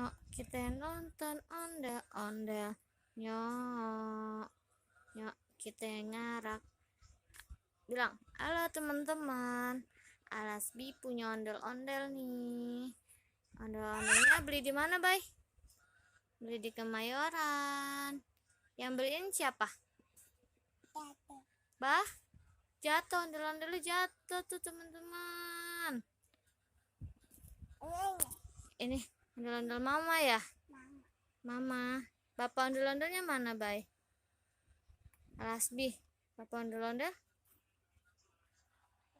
Nyok kita nonton ondel-ondel. Nyok, nyok kita ngarak. Bilang, halo teman-teman, Alasbi punya ondel-ondel nih. Ondel-ondelnya beli di mana, Bay? Beli di Kemayoran. Yang beliin siapa? Bah, jatuh, ondel-ondelnya jatuh tuh teman-teman. Ini ondel-ondel mama ya? Mama. Bapak ondel-ondelnya mana, Bay? Alasbi, bapak ondel-ondel?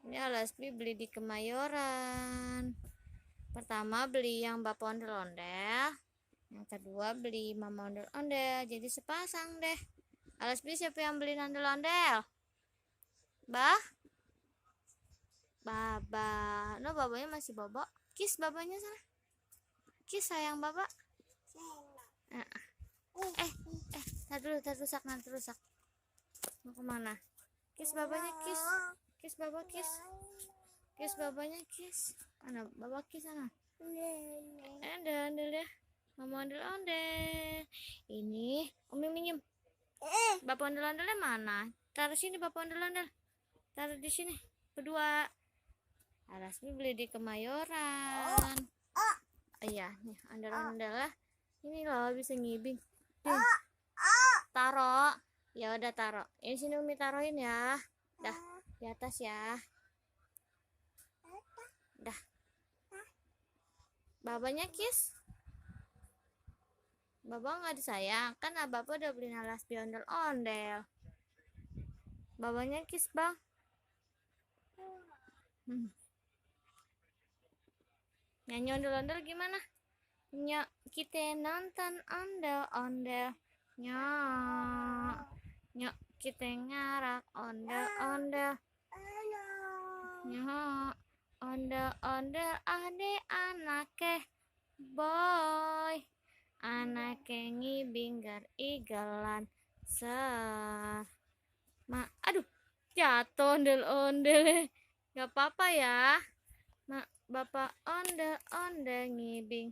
Ini Alasbi beli di Kemayoran. Pertama beli yang bapak ondel-ondel, yang kedua beli mama ondel-ondel, jadi sepasang deh. Alasbi siapa yang beli ondel-ondel? Bah? Baba. No, babanya masih bobo. Kiss babanya sana. Kiss sayang baba. Tar rusak. Mau kemana? Kiss babanya, kiss. Kiss baba, kiss. Kiss babanya, kiss. Mana baba kiss sana? Ondel ya. Mama ondel-ondel. Ini Umi minjem. Bapak ondel-ondelnya mana? Taruh sini bapak ondel-ondel. Taruh di sini. Berdua. Alasmi beli di Kemayoran. Iya, nih ondel-ondel lah. Ini loh bisa ngibing. Taruh. Ya udah taruh. Ini sini Umi taruhin ya. Dah, di atas ya. Dah. Babanya kiss. Baba nggak disayang, kan Bapak udah beli Alasbi ondel-ondel. Babanya kiss, Bang. Nyanyi ondel-ondel gimana? Nyok kita nonton ondel-ondel. Nyok kita ngarak ondel-ondel. Nyok ondel-ondel ade anake boy. Anake ngibinggar igelan ser. Aduh, jatuh ondel-ondel. Gak apa-apa ya. Bapak ondel-ondel ngibing